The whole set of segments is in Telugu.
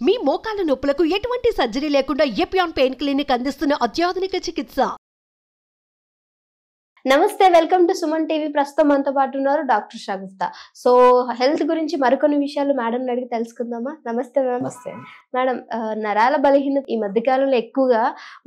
మీ మోకాల నొప్పులకు ఎటువంటి సర్జరీ లేకుండా ఎపియాన్ పెయిన్ క్లినిక్ అందిస్తున్న అత్యాధునిక చికిత్స. నమస్తే, వెల్కమ్ టు సుమన్ టీవీ. ప్రస్తుతం మనతో పాటు ఉన్నారు డాక్టర్ షగుఫ్తా. సో హెల్త్ గురించి మరికొన్ని విషయాలు మేడం అడిగి తెలుసుకుందామా? నమస్తే మ్యామ్. నమస్తే మేడం, నరాల బలహీనత ఈ మధ్య కాలంలో ఎక్కువగా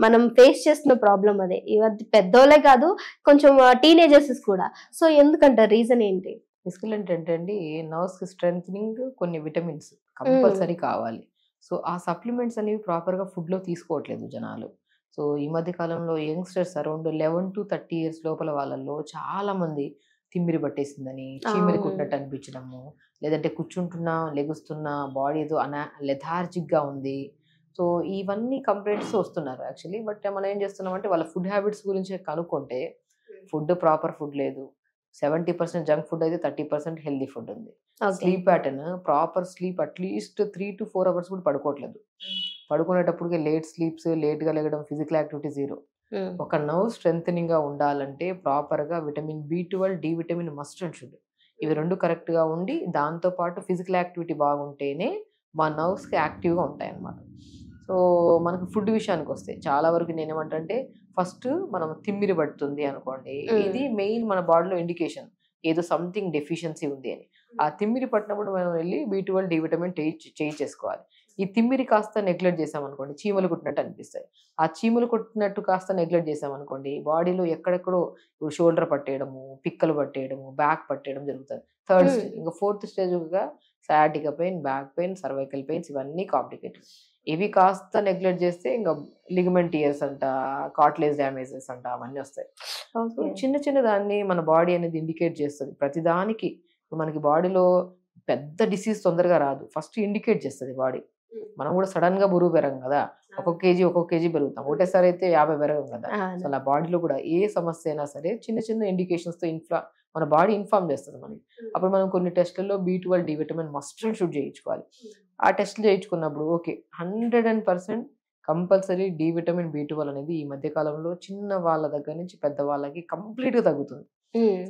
మనం ఫేస్ చేస్తున్న ప్రాబ్లం అదే. ఈ మధ్య పెద్దోళ్ళే కాదు, కొంచెం టీనేజర్స్ కూడా. సో ఎందుకంటారు, రీజన్ ఏంటి? బేసికల్ ఏంటంటే అండి, నర్వ్స్ స్ట్రెంగ్ కొన్ని విటమిన్స్ కంపల్సరీ కావాలి. సో ఆ సప్లిమెంట్స్ అనేవి ప్రాపర్గా ఫుడ్లో తీసుకోవట్లేదు జనాలు. సో ఈ మధ్య కాలంలో యంగ్స్టర్స్ అరౌండ్ 11 to 30 years లోపల వాళ్ళల్లో చాలా మంది తిమ్మిరి పట్టేసిందని, చీమిరి కుట్టినట్టు అనిపించడము, లేదంటే కూర్చుంటున్నా లెగుస్తున్నా బాడీ ఏదో లెథార్జిక్గా ఉంది. సో ఇవన్నీ కంప్లైంట్స్ వస్తున్నారు యాక్చువల్లీ. బట్ మనం ఏం చేస్తున్నామంటే వాళ్ళ ఫుడ్ హ్యాబిట్స్ గురించి కనుక్కుంటే ప్రాపర్ ఫుడ్ లేదు. 70% జంక్ ఫుడ్ అయితే 30% హెల్దీ ఫుడ్ ఉంది. Sleep pattern, proper sleep at least 3 to 4 hours కూడా పడుకోవట్లేదు. పడుకునేటప్పటికి లేట్ స్లీప్స్, లేట్గా లేగడం, ఫిజికల్ యాక్టివిటీ జీరో. ఒక నర్వ్ స్ట్రెంగ్ గా ఉండాలంటే ప్రాపర్గా vitamin B12, D vitamin must and should. ఇవి రెండు కరెక్ట్గా ఉండి దాంతోపాటు ఫిజికల్ యాక్టివిటీ బాగుంటేనే మా నర్వ్స్కి యాక్టివ్గా ఉంటాయి అన్నమాట. సో మనకు ఫుడ్ విషయానికి వస్తే చాలా వరకు నేనేమంటే, ఫస్ట్ మనం తిమ్మిరి పడుతుంది అనుకోండి, ఇది మెయిన్ మన బాడీలో ఇండికేషన్ ఏదో సంథింగ్ డెఫిషియన్సీ ఉంది అని. ఆ తిమ్మిరి పట్టినప్పుడు మనం వెళ్ళి B12, డి విటమిన్ చేసుకోవాలి. ఈ తిమ్మిరి కాస్త నెగ్లెక్ట్ చేసామనుకోండి, చీమలు కుట్టినట్టు అనిపిస్తాయి. ఆ చీమలు కుట్టినట్టు కాస్త నెగ్లెక్ట్ చేసామనుకోండి, బాడీలో ఎక్కడెక్కడో షోల్డర్ పట్టేయడము, పిక్కలు పట్టేయడము, బ్యాక్ పట్టేయడం జరుగుతుంది. Third stage. ఇంకా ఫోర్త్ స్టేజ్గా sciatica pain, back pain, cervical pains ఇవన్నీ కాంప్లికేటెడ్. ఇవి కాస్త నెగ్లెక్ట్ చేస్తే ఇంకా లిగమెంట్ ఇయర్స్ అంట, కార్టిలేజ్ డ్యామేజెస్ అంట, అవన్నీ వస్తాయి. చిన్న చిన్న దాన్ని మన బాడీ అనేది ఇండికేట్ చేస్తుంది. ప్రతిదానికి మనకి బాడీలో పెద్ద డిసీజ్ తొందరగా రాదు, ఫస్ట్ ఇండికేట్ చేస్తుంది బాడీ. మనం కూడా సడన్ గా బరువు పెరగం కదా, ఒక్కొక్క కేజీ పెరుగుతాం. ఒకటేసారి అయితే 50 పెరగం కదా. సో అలా బాడీలో కూడా ఏ సమస్య అయినా సరే చిన్న చిన్న ఇండికేషన్స్ తో మన బాడీ ఇన్ఫార్మ్ చేస్తుంది మనకి. అప్పుడు మనం కొన్ని టెస్టుల్లో B12, D vitamin must and should చేయించుకోవాలి. ఆ టెస్టులు చేయించుకున్నప్పుడు okay 100% compulsory D vitamin B12 అనేది ఈ మధ్య కాలంలో చిన్న వాళ్ళ దగ్గర నుంచి పెద్ద వాళ్ళకి కంప్లీట్ గా తగ్గుతుంది.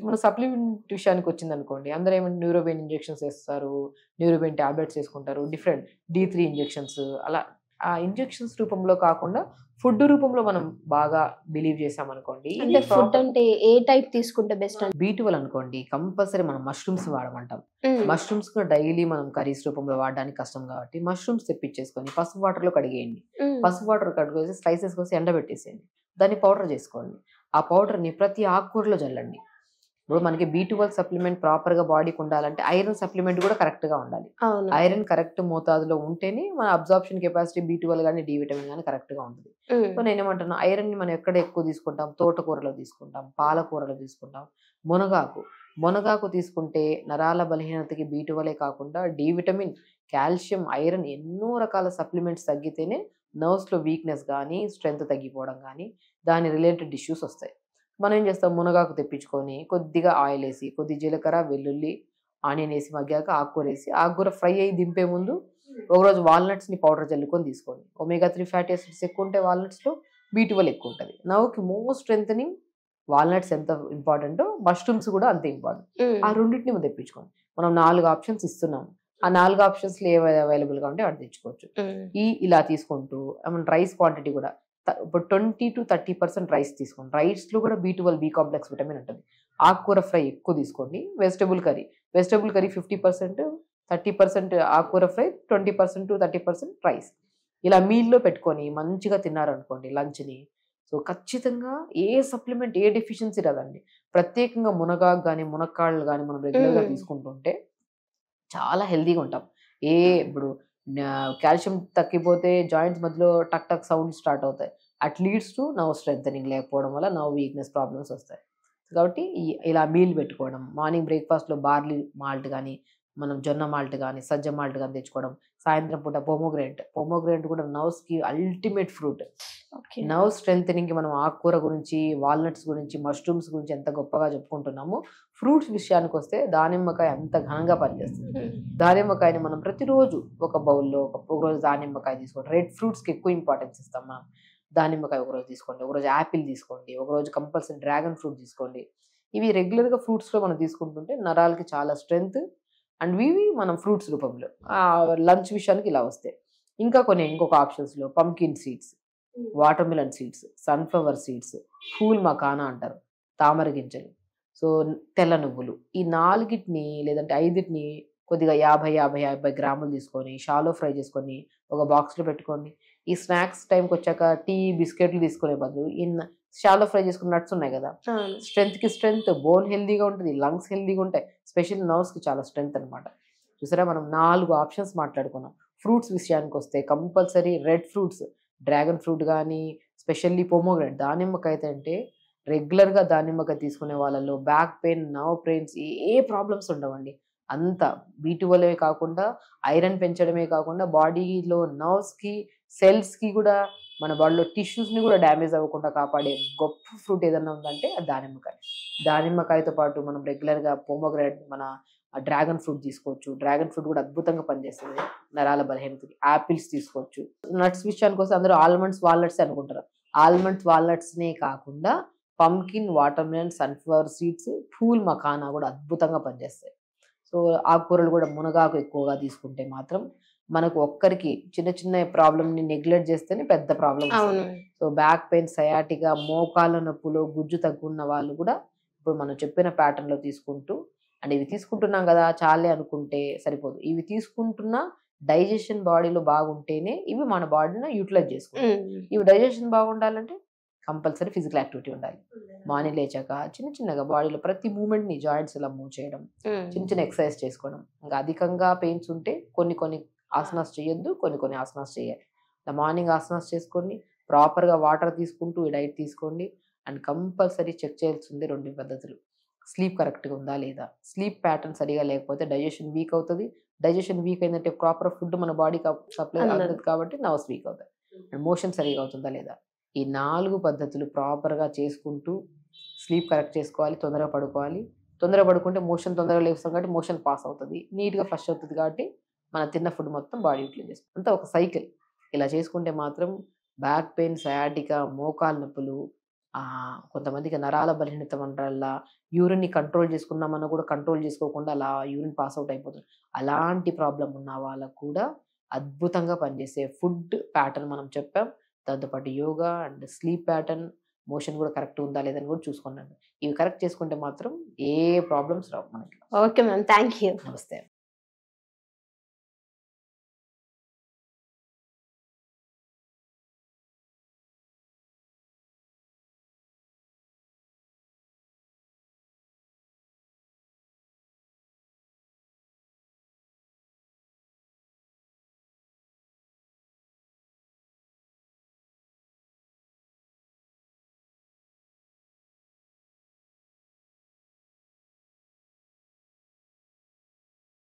మన సప్లిమెంట్ విషయానికి వచ్చింది అనుకోండి, అందరూ ఏమైనా న్యూరోబెయిన్ ఇంజెక్షన్స్ వేస్తారు, న్యూరోబెయిన్ టాబ్లెట్స్ వేసుకుంటారు, డిఫరెంట్ D3 ఇంజెక్షన్స్. అలా ఆ ఇంజెక్షన్స్ రూపంలో కాకుండా ఫుడ్ రూపంలో మనం బాగా బిలీవ్ చేసామనుకోండి. అంటే ఫుడ్ అంటే ఏ టైప్ తీసుకుంటే బెస్ట్? B12 అనుకోండి, కంపల్సరీ మనం మష్రూమ్స్ వాడమంటాం. మష్రూమ్స్ కూడా డైలీ మనం కర్రీస్ రూపంలో వాడడానికి కష్టం కాబట్టి మష్రూమ్స్ తెప్పించేసుకొని పసుపు వాటర్ లో కడిగేయండి. పసుపు వాటర్ కడిగేసి స్లైసెస్ కోసి ఎండబెట్టేసేయండి. దాన్ని పౌడర్ చేసుకోండి. ఆ పౌడర్ ని ప్రతి ఆకుకూరలో చల్లండి. ఇప్పుడు మనకి B12 సప్లిమెంట్ ప్రాపర్ గా బాడీకి ఉండాలంటే ఐరన్ సప్లిమెంట్ కూడా కరెక్ట్ గా ఉండాలి. ఐరన్ కరెక్ట్ మోతాదులో ఉంటేనే మన అబ్జార్ప్షన్ కెపాసిటీ B12 కానీ డి విటమిన్ కానీ కరెక్ట్ గా ఉంటుంది. సో నేనేమంటున్నా, ఐరన్ ని మనం ఎక్కడ ఎక్కువ తీసుకుంటాం? తోటకూరలో తీసుకుంటాం, పాలకూరలో తీసుకుంటాం, మునగాకు తీసుకుంటే నరాల బలహీనతకి B12 కాకుండా డి విటమిన్, కాల్షియం, ఐరన్ ఎన్నో రకాల సప్లిమెంట్స్ తగ్గితేనే నర్వ్స్ లో వీక్నెస్ కానీ స్ట్రెంత్ తగ్గిపోవడం కానీ దాని రిలేటెడ్ ఇష్యూస్ వస్తాయి. మనం ఏం చేస్తాం, మునగాకు తెప్పించుకొని కొద్దిగా ఆయిల్ వేసి, కొద్ది జీలకర్ర, వెల్లుల్లి, ఆనియన్ వేసి మగ్గాక ఆకుకూర వేసి, ఆకుకూర ఫ్రై అయ్యి దింపే ముందు ఒకరోజు వాల్నట్స్ ని పౌడర్ చల్లుకొని తీసుకోండి. omega-3 ఫ్యాటీ యాసిడ్స్ ఎక్కువ ఉంటాయి వాల్నట్స్ లో, B12 ఎక్కువ ఉంటుంది. నవ్వుకి మోస్ట్ స్ట్రెంథనింగ్ వాల్నట్స్ ఎంత ఇంపార్టెంటో మష్రూమ్స్ కూడా అంతే ఇంపార్టెంట్. ఆ రెండింటిని తెప్పించుకోండి. మనం 4 ఆప్షన్స్ ఇస్తున్నాం. ఆ 4 ఆప్షన్స్ లో ఏవి అవైలబుల్ గా ఉంటే వాటి తెచ్చుకోవచ్చు. ఇలా తీసుకుంటూ రైస్ క్వాంటిటీ కూడా ఇప్పుడు 20 to 30% రైస్ తీసుకోండి. రైస్ లో కూడా B12, B కాంప్లెక్స్ విటమిన్ ఉంటుంది. ఆకుకూర ఫ్రై ఎక్కువ తీసుకోండి. వెజిటబుల్ కర్రీ 50%, 30% ఆకుకూర ఫ్రై, 20% to 30% రైస్. ఇలా మీల్లో పెట్టుకొని మంచిగా తిన్నారనుకోండి లంచ్ని, సో ఖచ్చితంగా ఏ సప్లిమెంట్, ఏ డెఫిషియన్సీ రాదండి. ప్రత్యేకంగా మునగాకు కానీ మునక్కాళ్ళు కానీ మనం రెగ్యులర్గా తీసుకుంటుంటే చాలా హెల్తీగా ఉంటాం. ఇప్పుడు కాల్షియం తగ్గిపోతే జాయింట్స్ మధ్యలో టక్ టక్ సౌండ్ స్టార్ట్ అవుతాయి. At leads to nerve strengthening లేకపోవడం వల్ల నర్వ్ వీక్నెస్ ప్రాబ్లమ్స్ వస్తాయి. కాబట్టి ఇలా మీల్ పెట్టుకోవడం, మార్నింగ్ బ్రేక్ఫాస్ట్లో బార్లీ మాల్ట్ కానీ, మనం జొన్న మాల్ట్ కానీ, సజ్జ మాల్ట్ కానీ తెచ్చుకోవడం, సాయంత్రం పూట పోమోగ్రేనేట్ కూడా నర్వ్స్కి అల్టిమేట్ ఫ్రూట్. నర్వ్ స్ట్రెంథనింగ్కి మనం ఆకుకూర గురించి, వాల్నట్స్ గురించి, మష్రూమ్స్ గురించి ఎంత గొప్పగా చెప్పుకుంటున్నామో, ఫ్రూట్స్ విషయానికి వస్తే దానిమ్మకాయ అంత ఘనంగా పనిచేస్తుంది. దానిమ్మకాయని మనం ప్రతిరోజు ఒక బౌల్లో ఒక రోజు దానిమ్మకాయ తీసుకోండి. రెడ్ ఫ్రూట్స్కి ఎక్కువ ఇంపార్టెన్స్ ఇస్తాం మనం. దానిమ్మకాయ ఒకరోజు తీసుకోండి, ఒకరోజు యాపిల్ తీసుకోండి, ఒకరోజు కంపల్సరీ డ్రాగన్ ఫ్రూట్ తీసుకోండి. ఇవి రెగ్యులర్గా ఫ్రూట్స్లో మనం తీసుకుంటుంటే నరాలకి చాలా స్ట్రెంగ్త్. అండ్ ఇవి మనం ఫ్రూట్స్ రూపంలో లంచ్ విషయానికి ఇలా వస్తాయి. ఇంకొక ఆప్షన్స్ లో pumpkin seeds, watermelon seeds, sunflower seeds, phool makhana అంటారు, తామర గింజలు, సో తెల్ల నువ్వులు. ఈ 4టిని లేదంటే 5టిని కొద్దిగా 50 గ్రాములు తీసుకొని షాలో ఫ్రై చేసుకొని ఒక బాక్స్లో పెట్టుకోండి. ఈ స్నాక్స్ టైంకి వచ్చాక టీ బిస్కెట్లు తీసుకునే బదులు ఈ షాలో ఫ్రై చేసుకున్న నట్స్ ఉన్నాయి కదా, స్ట్రెంగ్త్కి స్ట్రెంగ్త్, బోన్ హెల్దీగా ఉంటుంది, లంగ్స్ హెల్దీగా ఉంటాయి, స్పెషల్ నర్వ్స్కి చాలా స్ట్రెంగ్త్ అనమాట. చూసారా, మనం 4 ఆప్షన్స్ మాట్లాడుకున్నాం. ఫ్రూట్స్ విషయానికి వస్తే compulsory red fruits, dragon fruit కానీ స్పెషల్లీ పొమోగ్రానేట్, దానిమ్మకాయ అంటే రెగ్యులర్గా దానిమ్మకాయ తీసుకునే వాళ్ళలో బ్యాక్ పెయిన్, నర్వ్ పెయిన్స్ ఏ ప్రాబ్లమ్స్ ఉండవండి. అంతా B12 కాకుండా ఐరన్ పెంచడమే కాకుండా బాడీలో నర్వ్స్కి, సెల్స్కి కూడా, మన బాడీలో టిష్యూస్ని కూడా డ్యామేజ్ అవ్వకుండా కాపాడే గొప్ప ఫ్రూట్ ఏదన్నా ఉందంటే అది దానిమ్మకాయ. దానిమ్మకాయతో పాటు మనం రెగ్యులర్గా పొమోగ్రానేట్, మన డ్రాగన్ ఫ్రూట్ తీసుకోవచ్చు. డ్రాగన్ ఫ్రూట్ కూడా అద్భుతంగా పనిచేస్తుంది నరాల బలహీనతకి. యాపిల్స్ తీసుకోవచ్చు. నట్స్ విషయానికి వస్తే అందరూ ఆల్మండ్స్, వాల్నట్స్ అనుకుంటారు. ఆల్మండ్స్, వాల్నట్స్నే కాకుండా pumpkin, watermelon, sunflower seeds, phool makhana కూడా అద్భుతంగా పనిచేస్తాయి. సో ఆకుకూరలు కూడా మునగాకు ఎక్కువగా తీసుకుంటే మాత్రం మనకు ఒక్కరికి చిన్న ప్రాబ్లమ్ని నెగ్లెక్ట్ చేస్తేనే పెద్ద ప్రాబ్లమ్. సో బ్యాక్ పెయిన్, సయాటిగా, మోకాళ్ళ నొప్పులు, గుజ్జు తగ్గున్న వాళ్ళు కూడా ఇప్పుడు మనం చెప్పిన ప్యాటర్న్లో తీసుకుంటూ, అండ్ ఇవి తీసుకుంటున్నాం కదా చాలే అనుకుంటే సరిపోదు. ఇవి తీసుకుంటున్న డైజెషన్ బాడీలో బాగుంటేనే ఇవి మన బాడీని యూటిలైజ్ చేసుకుంటాం. ఇవి డైజెషన్ బాగుండాలంటే కంపల్సరీ ఫిజికల్ యాక్టివిటీ ఉండాలి. మార్నింగ్ లేచాక చిన్నగా బాడీలో ప్రతి మూమెంట్ని, జాయింట్స్ ఇలా మూవ్ చేయడం, చిన్న ఎక్సర్సైజ్ చేసుకోవడం. ఇంకా అధికంగా పెయిన్స్ ఉంటే కొన్ని ఆసనాస్ చేయొద్దు, కొన్ని ఆసనాస్ చేయాలి. మార్నింగ్ ఆసనాస్ చేసుకోండి, ప్రాపర్గా వాటర్ తీసుకుంటూ ఈ డైట్ తీసుకోండి. అండ్ కంపల్సరీ చెక్ చేయాల్సింది 2 పద్ధతులు. స్లీప్ కరెక్ట్గా ఉందా లేదా, స్లీప్ ప్యాటర్న్ సరిగా లేకపోతే డైజెషన్ వీక్ అవుతుంది. డైజెషన్ వీక్ అయిందంటే ప్రాపర్ ఫుడ్ మన బాడీకి సప్లై అవుతుంది కాబట్టి నర్వ్స్ వీక్ అవుతాయి. అండ్ మోషన్ సరిగా అవుతుందా లేదా, ఈ 4 పద్ధతులు ప్రాపర్గా చేసుకుంటూ స్లీప్ కరెక్ట్ చేసుకోవాలి. తొందరగా పడుకోవాలి. తొందరగా పడుకుంటే మోషన్ తొందరగా లేస్తాం కాబట్టి మోషన్ పాస్ అవుతుంది, నీట్గా ఫ్లష్ అవుతుంది కాబట్టి మన తిన్న ఫుడ్ మొత్తం బాడీ యూటిలైజ్ చేస్తుంది. అంతా ఒక సైకిల్. ఇలా చేసుకుంటే మాత్రం బ్యాక్ పెయిన్, సయాటికా, మోకాలు నొప్పులు, కొంతమందికి నరాల బలహీనత వల్ల యూరిన్ని కంట్రోల్ చేసుకున్నామన్నా కూడా కంట్రోల్ చేసుకోకుండా అలా యూరిన్ పాస్ అవుట్ అయిపోతుంది. అలాంటి ప్రాబ్లం ఉన్న వాళ్ళకు కూడా అద్భుతంగా పనిచేసే ఫుడ్ ప్యాటర్న్ మనం చెప్పాం. దాంతోపాటు yoga and sleep pattern, motion కూడా కరెక్ట్ ఉందా లేదని కూడా చూసుకున్నాను. ఇవి కరెక్ట్ చేసుకుంటే మాత్రం ఏ ప్రాబ్లమ్స్ రావు మనకి. Okay ma'am, thank you. నమస్తే.